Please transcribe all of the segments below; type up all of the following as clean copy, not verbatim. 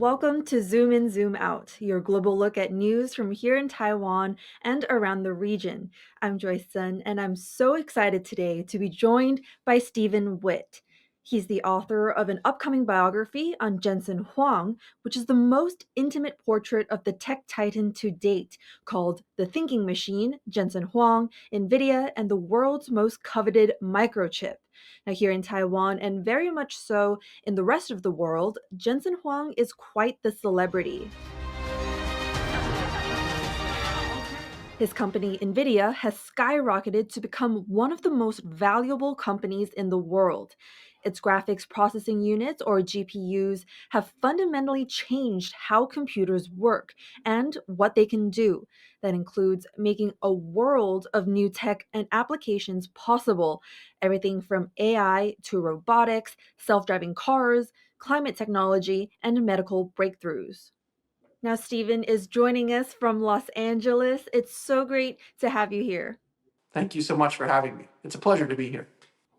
Welcome to Zoom In, Zoom Out, your global look at news from here in Taiwan and around the region. I'm Joyce Tseng, and I'm so excited today to be joined by Stephen Witt. He's the author of an upcoming biography on Jensen Huang, which is the most intimate portrait of the tech titan to date, called The Thinking Machine, Jensen Huang, NVIDIA, and the World's Most Coveted Microchip. Now, here in Taiwan, and very much so in the rest of the world, Jensen Huang is quite the celebrity. His company, NVIDIA, has skyrocketed to become one of the most valuable companies in the world. Its graphics processing units, or GPUs, have fundamentally changed how computers work and what they can do. That includes making a world of new tech and applications possible, everything from AI to robotics, self-driving cars, climate technology, and medical breakthroughs. Now, Stephen is joining us from Los Angeles. It's so great to have you here. Thank you so much for having me. It's a pleasure to be here.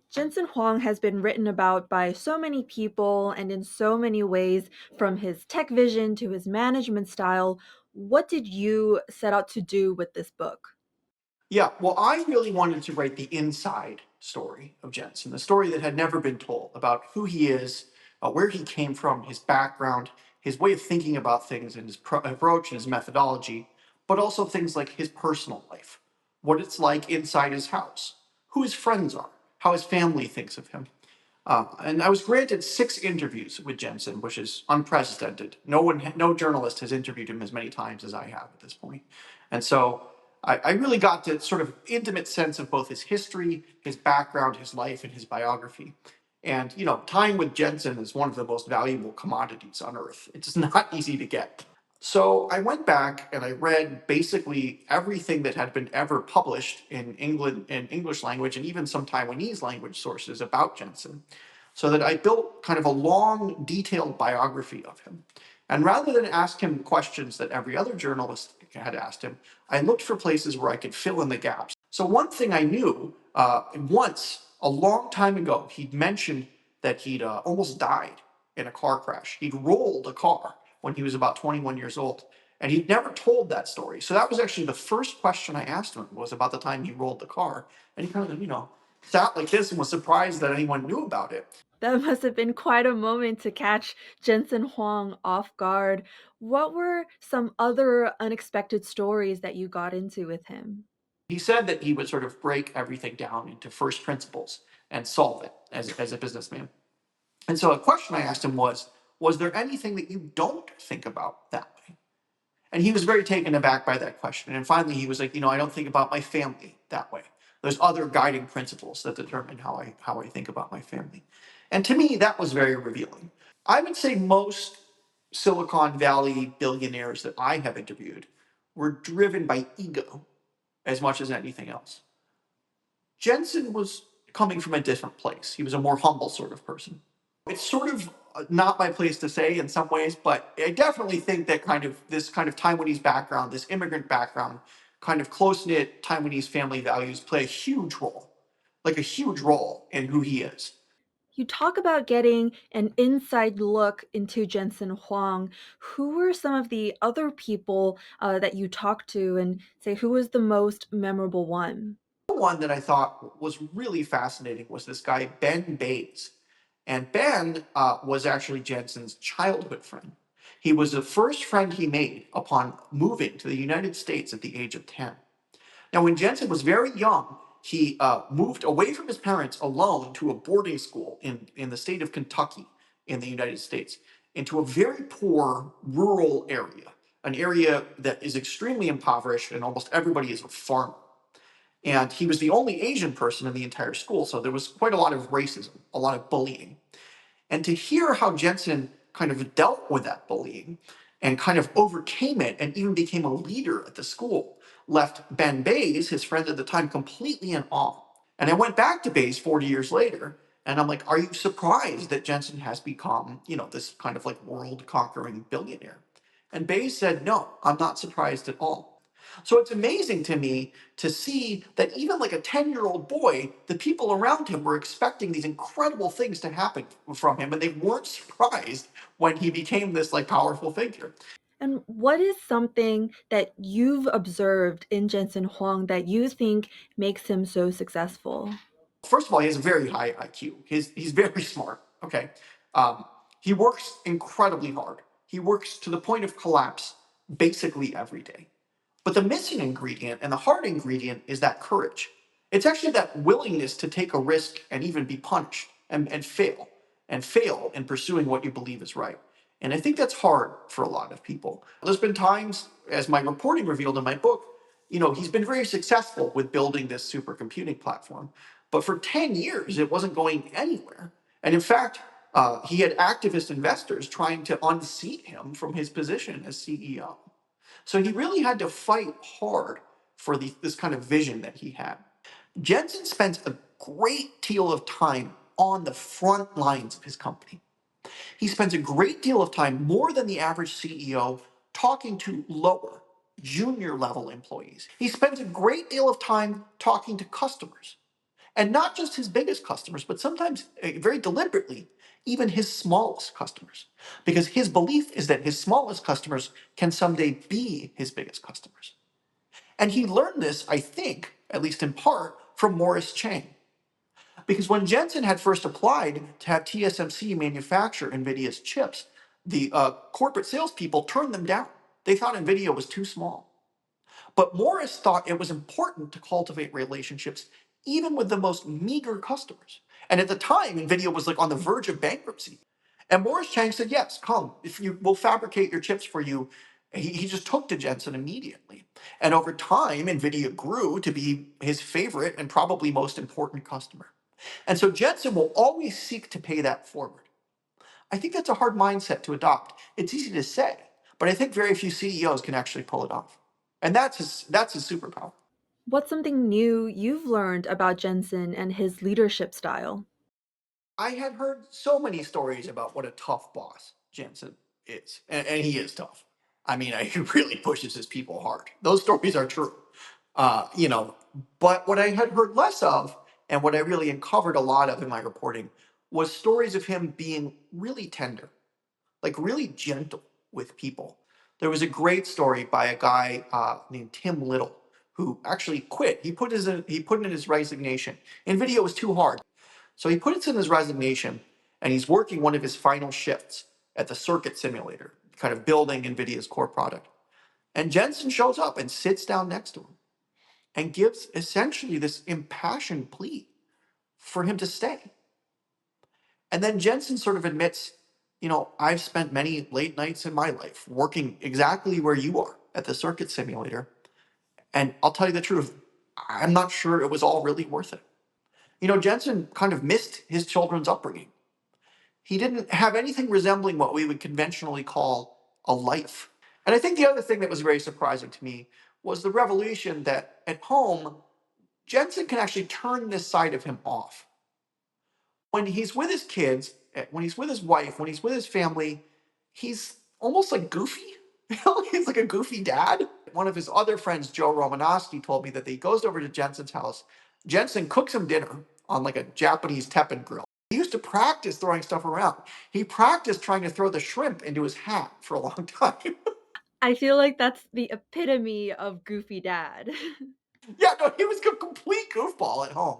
Jensen Huang has been written about by so many people and in so many ways, from his tech vision to his management style. What did you set out to do with this book? Yeah, well, I really wanted to write the inside story of Jensen, the story that had never been told about who he is, where he came from, his background, his way of thinking about things, and his approach and his methodology, but also things like his personal life, what it's like inside his house, who his friends are, how his family thinks of him. And I was granted 6 interviews with Jensen, which is unprecedented. No journalist has interviewed him as many times as I have at this point. And so I really got to sort of intimate sense of both his history, his background, his life, and his biography. And, time with Jensen is one of the most valuable commodities on earth. It's not easy to get. So I went back and I read basically everything that had been ever published in England in English language and even some Taiwanese language sources about Jensen, so that I built kind of a long, detailed biography of him. And rather than ask him questions that every other journalist had asked him, I looked for places where I could fill in the gaps. So one thing I knew, once, a long time ago, he'd mentioned that he'd almost died in a car crash. He'd rolled a car when he was about 21 years old. And he'd never told that story. So that was actually the first question I asked him, was about the time he rolled the car. And he kind of, sat like this and was surprised that anyone knew about it. That must have been quite a moment to catch Jensen Huang off guard. What were some other unexpected stories that you got into with him? He said that he would sort of break everything down into first principles and solve it as a businessman. And so a question I asked him was there anything that you don't think about that way? And he was very taken aback by that question. And finally, he was like, I don't think about my family that way. There's other guiding principles that determine how I think about my family. And to me, that was very revealing. I would say most Silicon Valley billionaires that I have interviewed were driven by ego as much as anything else. Jensen was coming from a different place. He was a more humble sort of person. It's sort of not my place to say in some ways, but I definitely think that this kind of Taiwanese background, this immigrant background, kind of close-knit Taiwanese family values play a huge role, like a huge role in who he is. You talk about getting an inside look into Jensen Huang. Who were some of the other people that you talked to, and say who was the most memorable one? The one that I thought was really fascinating was this guy, Ben Bays. And Ben was actually Jensen's childhood friend. He was the first friend he made upon moving to the United States at the age of 10. Now, when Jensen was very young, he moved away from his parents alone to a boarding school in the state of Kentucky in the United States, into a very poor rural area, an area that is extremely impoverished and almost everybody is a farmer. And he was the only Asian person in the entire school, so there was quite a lot of racism, a lot of bullying. And to hear how Jensen kind of dealt with that bullying and kind of overcame it and even became a leader at the school left Ben Bays, his friend at the time, completely in awe. And I went back to Bays 40 years later and I'm like, are you surprised that Jensen has become, this kind of like world conquering billionaire? And Bays said, no, I'm not surprised at all. So it's amazing to me to see that even like a 10-year-old boy, the people around him were expecting these incredible things to happen from him, and they weren't surprised when he became this like powerful figure. And what is something that you've observed in Jensen Huang that you think makes him so successful? First of all, he has a very high IQ. He's very smart. Okay, um, he works incredibly hard. He works to the point of collapse basically every day. But the missing ingredient and the hard ingredient is that courage. It's actually that willingness to take a risk and even be punished and fail in pursuing what you believe is right. And I think that's hard for a lot of people. There's been times, as my reporting revealed in my book, he's been very successful with building this supercomputing platform. But for 10 years, it wasn't going anywhere. And in fact, he had activist investors trying to unseat him from his position as CEO. So he really had to fight hard for this kind of vision that he had. Jensen spent a great deal of time on the front lines of his company. He spends a great deal of time, more than the average CEO, talking to lower, junior level employees. He spends a great deal of time talking to customers, and not just his biggest customers, but sometimes very deliberately, even his smallest customers. Because his belief is that his smallest customers can someday be his biggest customers. And he learned this, I think, at least in part, from Morris Chang. Because when Jensen had first applied to have TSMC manufacture NVIDIA's chips, the corporate salespeople turned them down. They thought NVIDIA was too small. But Morris thought it was important to cultivate relationships even with the most meager customers. And at the time, NVIDIA was like on the verge of bankruptcy. And Morris Chang said, yes, come, if you will fabricate your chips for you. He just took to Jensen immediately. And over time, NVIDIA grew to be his favorite and probably most important customer. And so Jensen will always seek to pay that forward. I think that's a hard mindset to adopt. It's easy to say, but I think very few CEOs can actually pull it off. And that's his superpower. What's something new you've learned about Jensen and his leadership style? I had heard so many stories about what a tough boss Jensen is, and he is tough. I mean, he really pushes his people hard. Those stories are true, uh, you know. But what I had heard less of, and what I really uncovered a lot of in my reporting, was stories of him being really tender, like really gentle with people. There was a great story by a guy named Tim Little who actually quit. He put in his resignation. NVIDIA was too hard, so he puts in his resignation, and he's working one of his final shifts at the circuit simulator, kind of building NVIDIA's core product. And Jensen shows up and sits down next to him and gives essentially this impassioned plea for him to stay. And then Jensen sort of admits, I've spent many late nights in my life working exactly where you are at the circuit simulator. And I'll tell you the truth, I'm not sure it was all really worth it. Jensen kind of missed his children's upbringing. He didn't have anything resembling what we would conventionally call a life. And I think the other thing that was very surprising to me was the revelation that at home, Jensen can actually turn this side of him off. When he's with his kids, when he's with his wife, when he's with his family, he's almost like goofy. He's like a goofy dad. One of his other friends, Joe Romanowski, told me that he goes over to Jensen's house. Jensen cooks him dinner on like a Japanese teppan grill. He used to practice throwing stuff around. He practiced trying to throw the shrimp into his hat for a long time. I feel like that's the epitome of goofy dad. Yeah, no, he was a complete goofball at home.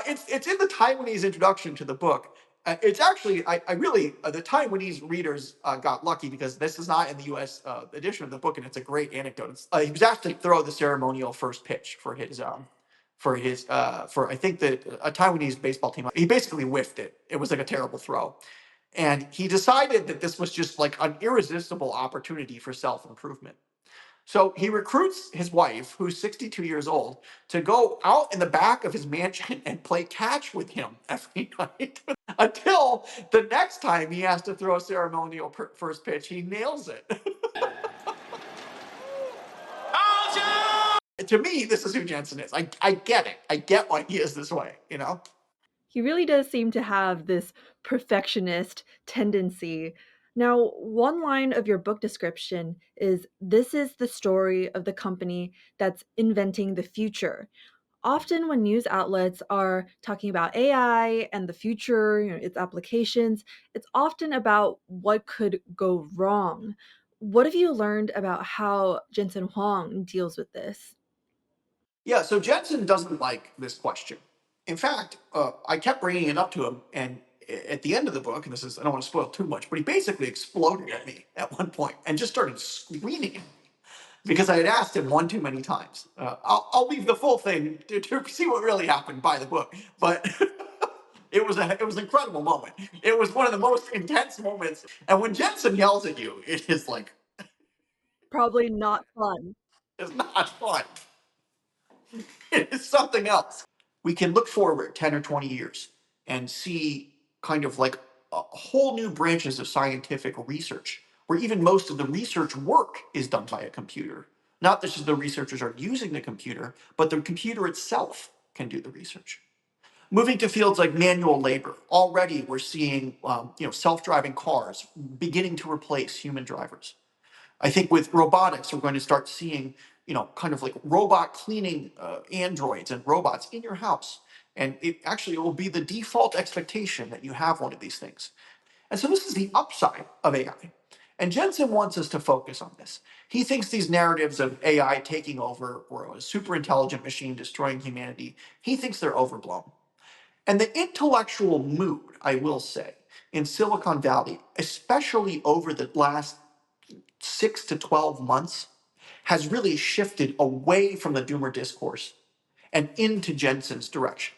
It's in the Taiwanese introduction to the book. It's actually I really the Taiwanese readers got lucky because this is not in the U.S. Edition of the book, and it's a great anecdote. He was asked to throw the ceremonial first pitch for I think a Taiwanese baseball team. He basically whiffed it. It was like a terrible throw, and he decided that this was just like an irresistible opportunity for self improvement. So he recruits his wife, who's 62 years old, to go out in the back of his mansion and play catch with him every night until the next time he has to throw a ceremonial first pitch, he nails it. To me, this is who Jensen is. I get it. I get why he is this way. He really does seem to have this perfectionist tendency. Now, one line of your book description is this is the story of the company that's inventing the future. Often, when news outlets are talking about AI and the future, its applications, it's often about what could go wrong. What have you learned about how Jensen Huang deals with this? Yeah, so Jensen doesn't like this question. In fact, I kept bringing it up to him, and at the end of the book, and this is, I don't want to spoil too much, but he basically exploded at me at one point and just started screaming at me because I had asked him one too many times. I'll leave the full thing to see what really happened by the book, but it was an incredible moment. It was one of the most intense moments, and when Jensen yells at you, it is like Probably not fun. it's not fun. It's something else. We can look forward 10 or 20 years and see kind of like whole new branches of scientific research where even most of the research work is done by a computer. Not that the researchers are using the computer, but the computer itself can do the research. Moving to fields like manual labor, already we're seeing self-driving cars beginning to replace human drivers. I think with robotics, we're going to start seeing, kind of like robot cleaning androids and robots in your house. And it will be the default expectation that you have one of these things. And so this is the upside of AI. And Jensen wants us to focus on this. He thinks these narratives of AI taking over or a super intelligent machine destroying humanity, he thinks they're overblown. And the intellectual mood, I will say, in Silicon Valley, especially over the last 6 to 12 months, has really shifted away from the doomer discourse and into Jensen's direction.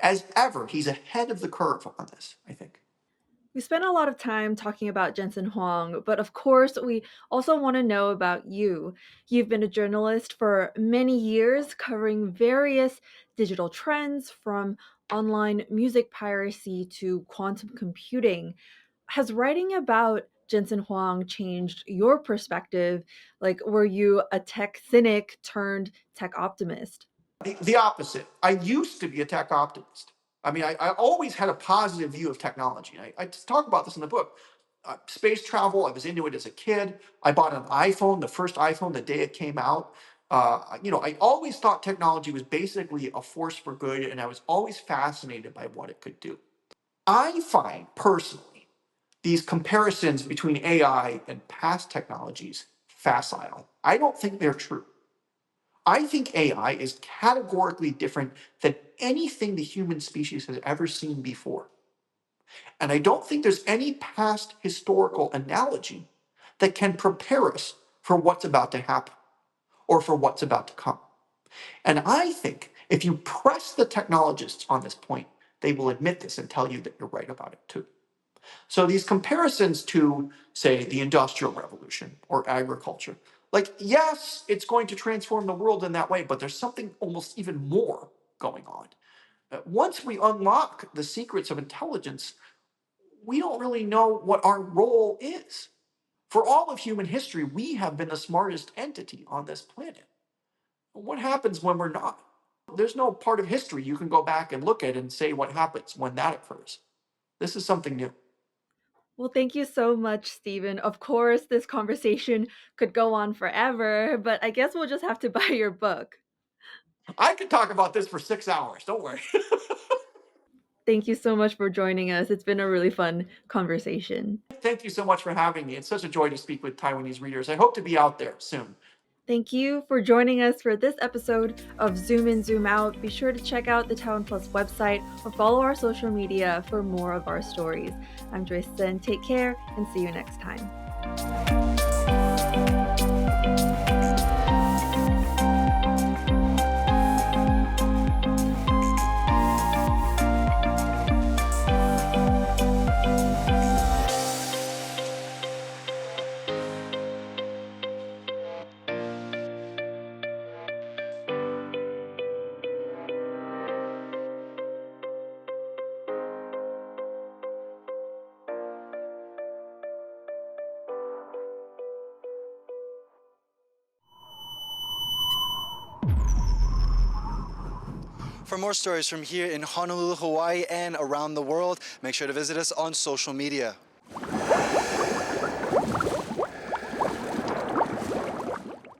As ever, he's ahead of the curve on this, I think. We spent a lot of time talking about Jensen Huang, but of course, we also want to know about you. You've been a journalist for many years, covering various digital trends from online music piracy to quantum computing. Has writing about Jensen Huang changed your perspective? Like, were you a tech cynic turned tech optimist? The opposite. I used to be a tech optimist. I mean, I always had a positive view of technology. I talk about this in the book. Space travel, I was into it as a kid. I bought an iPhone, the first iPhone, the day it came out. I always thought technology was basically a force for good, and I was always fascinated by what it could do. I find personally these comparisons between AI and past technologies facile. I don't think they're true. I think AI is categorically different than anything the human species has ever seen before. And I don't think there's any past historical analogy that can prepare us for what's about to happen or for what's about to come. And I think if you press the technologists on this point, they will admit this and tell you that you're right about it too. So these comparisons to, say, the Industrial Revolution or agriculture, like, yes, it's going to transform the world in that way, but there's something almost even more going on. Once we unlock the secrets of intelligence, we don't really know what our role is. For all of human history, we have been the smartest entity on this planet. What happens when we're not? There's no part of history you can go back and look at and say what happens when that occurs. This is something new. Well, thank you so much, Stephen. Of course, this conversation could go on forever, but I guess we'll just have to buy your book. I could talk about this for 6 hours. Don't worry. Thank you so much for joining us. It's been a really fun conversation. Thank you so much for having me. It's such a joy to speak with Taiwanese readers. I hope to be out there soon. Thank you for joining us for this episode of Zoom In, Zoom Out. Be sure to check out the TaiwanPlus website or follow our social media for more of our stories. I'm Joyce Tseng. Take care and see you next time. For more stories from here in Honolulu, Hawaii, and around the world, make sure to visit us on social media.